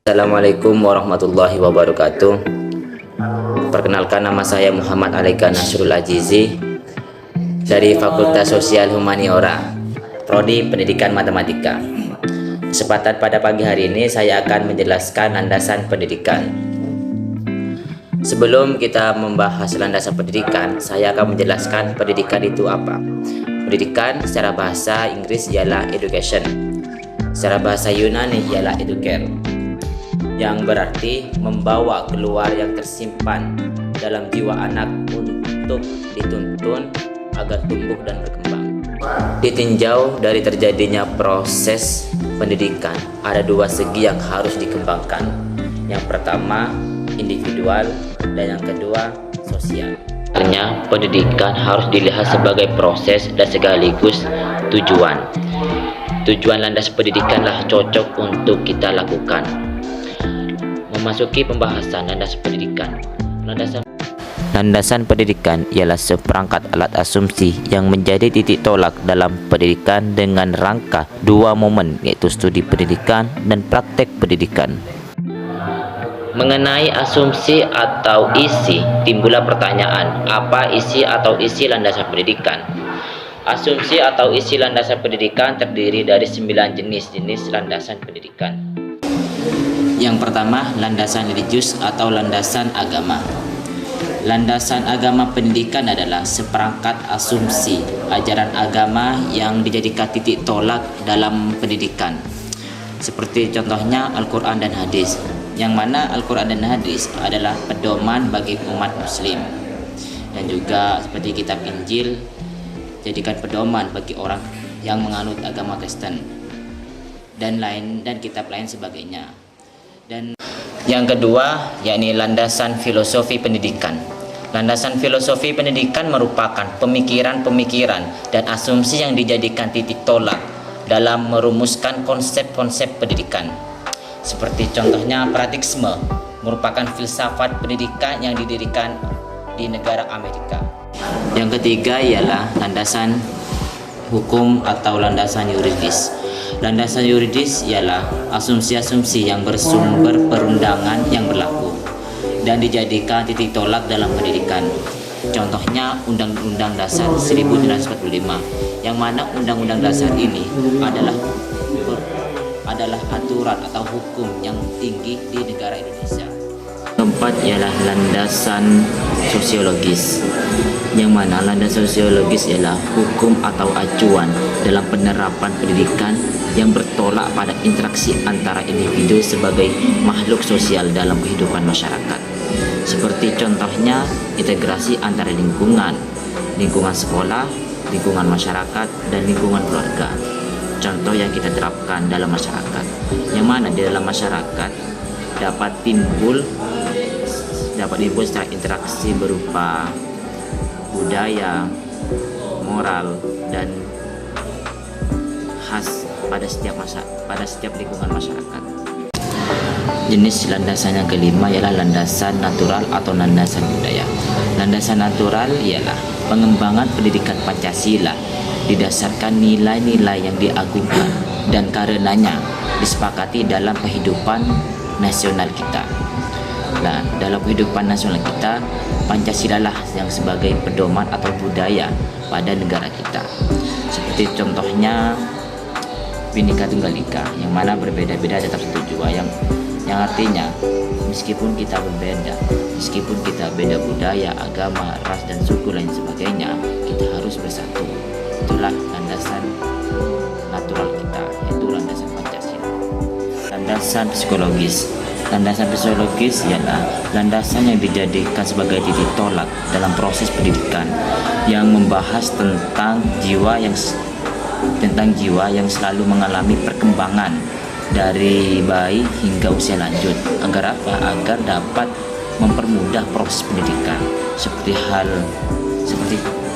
Assalamualaikum warahmatullahi wabarakatuh. Perkenalkan, nama saya Muhammad Alaika Nasrul Ajizi dari Fakultas Sosial Humaniora, Prodi Pendidikan Matematika. Kesempatan pada pagi hari ini saya akan menjelaskan landasan pendidikan. Sebelum kita membahas landasan pendidikan, saya akan menjelaskan pendidikan itu apa. Pendidikan secara bahasa Inggris ialah education, secara bahasa Yunani ialah educare, yang berarti membawa keluar yang tersimpan dalam jiwa anak untuk dituntun agar tumbuh dan berkembang. Ditinjau dari terjadinya proses pendidikan, ada dua segi yang harus dikembangkan. Yang pertama individual dan yang kedua sosial. Artinya pendidikan harus dilihat sebagai proses dan sekaligus tujuan. Tujuan landas pendidikanlah cocok untuk kita lakukan. Memasuki pembahasan landasan pendidikan. Landasan pendidikan ialah seperangkat alat asumsi yang menjadi titik tolak dalam pendidikan dengan rangka dua momen, yaitu studi pendidikan dan praktek pendidikan. Mengenai asumsi atau isi, timbullah pertanyaan, apa isi atau isi landasan pendidikan? Asumsi atau isi landasan pendidikan terdiri dari 9 jenis landasan pendidikan. Yang pertama, landasan religius atau landasan agama. Landasan agama pendidikan adalah seperangkat asumsi ajaran agama yang dijadikan titik tolak dalam pendidikan. Seperti contohnya Al-Quran dan Hadis, yang mana Al-Quran dan Hadis adalah pedoman bagi umat muslim. Dan juga seperti kitab Injil, jadikan pedoman bagi orang yang menganut agama Kristen, dan kitab lain sebagainya. Dan yang kedua, yakni landasan filosofi pendidikan. Landasan filosofi pendidikan merupakan pemikiran-pemikiran dan asumsi yang dijadikan titik tolak dalam merumuskan konsep-konsep pendidikan. Seperti contohnya paradigma, merupakan filsafat pendidikan yang didirikan di negara Amerika. Yang ketiga ialah landasan hukum atau landasan yuridis. Landasan yuridis ialah asumsi-asumsi yang bersumber perundangan yang berlaku dan dijadikan titik tolak dalam pendidikan. Contohnya Undang-Undang Dasar 1945, yang mana Undang-Undang Dasar ini adalah aturan atau hukum yang tinggi di negara Indonesia. Keempat ialah landasan sosiologis, yang mana landasan sosiologis ialah hukum atau acuan dalam penerapan pendidikan yang bertolak pada interaksi antara individu sebagai makhluk sosial dalam kehidupan masyarakat. Seperti contohnya integrasi antara lingkungan sekolah, lingkungan masyarakat, dan lingkungan keluarga. Contoh yang kita terapkan dalam masyarakat, yang mana di dalam masyarakat dapat timbul secara interaksi berupa budaya, moral, dan khas pada setiap lingkungan masyarakat. Jenis landasan yang kelima ialah landasan natural atau landasan budaya. Landasan natural ialah pengembangan pendidikan Pancasila didasarkan nilai-nilai yang diagungkan dan karenanya disepakati dalam kehidupan nasional kita. Dan dalam kehidupan nasional kita, Pancasila lah yang sebagai pedoman atau budaya pada negara kita. Seperti contohnya Bhinneka Tunggal Ika, yang mana berbeda-beda tetap satu jua, yang artinya meskipun kita berbeda, meskipun kita beda budaya, agama, ras, dan suku lain sebagainya, kita harus bersatu. Itulah landasan natural kita, yaitu landasan Pancasila. Landasan psikologis. Landasan psikologis ialah landasan yang dijadikan sebagai titik tolak dalam proses pendidikan, yang membahas tentang jiwa yang selalu mengalami perkembangan dari bayi hingga usia lanjut. Agar apa? Agar dapat mempermudah proses pendidikan. Seperti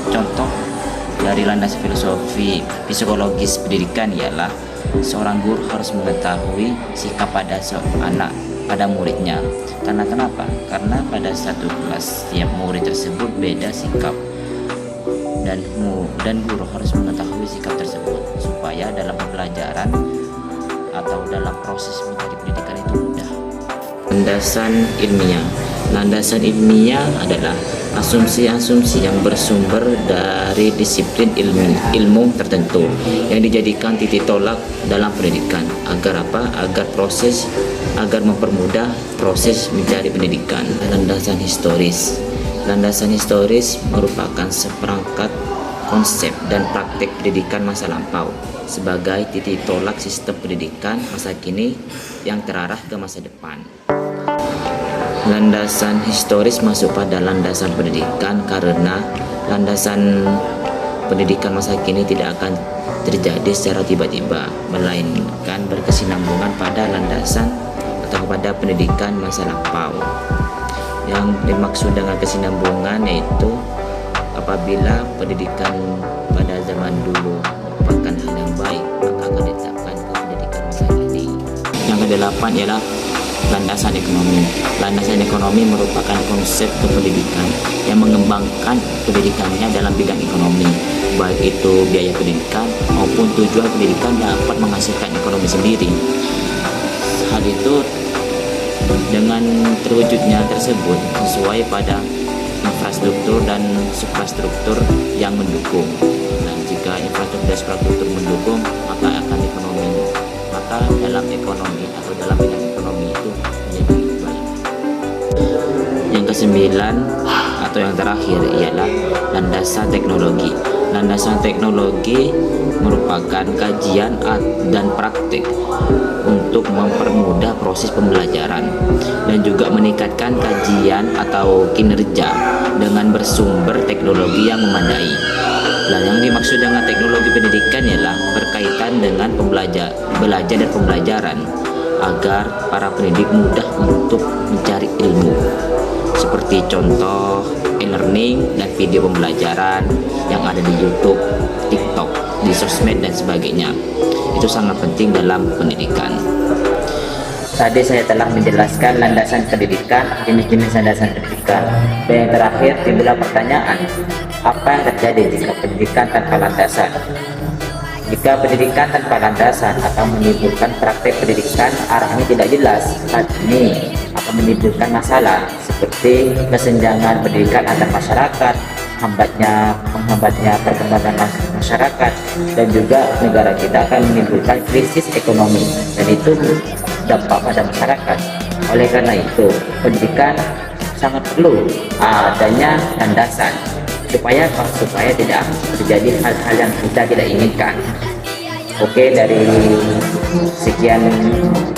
contoh dari landasan filosofi psikologis pendidikan ialah seorang guru harus mengetahui sikap pada muridnya. Karena kenapa? Karena pada satu kelas setiap murid tersebut beda sikap, dan guru harus mengetahui sikap tersebut supaya dalam pembelajaran atau dalam proses mencari pendidikan itu mudah. Landasan ilmiah. Landasan ilmiah adalah asumsi-asumsi yang bersumber dari disiplin ilmu tertentu yang dijadikan titik tolak dalam pendidikan agar mempermudah proses mencari pendidikan. Landasan historis. Landasan historis merupakan seperangkat konsep dan praktik pendidikan masa lampau sebagai titik tolak sistem pendidikan masa kini yang terarah ke masa depan. Landasan historis masuk pada landasan pendidikan karena landasan pendidikan masa kini tidak akan terjadi secara tiba-tiba, melainkan berkesinambungan pada landasan atau pada pendidikan masa lampau. Yang dimaksud dengan kesinambungan yaitu apabila pendidikan pada zaman dulu merupakan hal yang baik, maka akan ditetapkan ke pendidikan masa kini. Yang kedelapan ialah landasan ekonomi. Landasan ekonomi merupakan konsep kependidikan yang mengembangkan pendidikannya dalam bidang ekonomi, baik itu biaya pendidikan maupun tujuan pendidikan dapat menghasilkan ekonomi sendiri. Hal itu dengan terwujudnya tersebut sesuai pada infrastruktur dan suprastruktur yang mendukung. Dan jika infrastruktur dan suprastruktur mendukung, maka dalam ekonomi atau dalam bidang ekonomi itu menjadi baik. Yang kesembilan atau yang terakhir ialah landasan teknologi. Landasan teknologi merupakan kajian dan praktik untuk mempermudah proses pembelajaran dan juga meningkatkan kajian atau kinerja dengan bersumber teknologi yang memadai. Nah, yang dimaksud dengan teknologi pendidikan ialah berkaitan dengan belajar dan pembelajaran agar para pendidik mudah untuk mencari ilmu, seperti contoh e-learning dan video pembelajaran yang ada di YouTube, TikTok, di sosmed dan sebagainya. Itu sangat penting dalam pendidikan. Tadi saya telah menjelaskan landasan pendidikan, jenis-jenis landasan pendidikan. Dan yang terakhir timbullah pertanyaan, apa yang terjadi jika pendidikan tanpa landasan? Jika pendidikan tanpa landasan akan menimbulkan praktek pendidikan arahnya tidak jelas, hal ini akan menimbulkan masalah seperti kesenjangan pendidikan antar masyarakat, menghambatnya perkembangan masyarakat, dan juga negara kita akan menimbulkan krisis ekonomi, dan itu dampak pada masyarakat. Oleh karena itu, pendidikan sangat perlu adanya landasan supaya tidak terjadi hal-hal yang kita tidak inginkan. Oke, dari sekian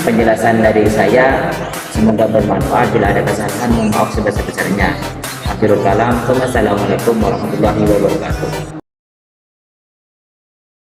penjelasan dari saya, semoga bermanfaat. Bila ada kesalahan, mohon maaf sebesar-besarnya. Akhirul kalam, wassalamualaikum warahmatullahi wabarakatuh.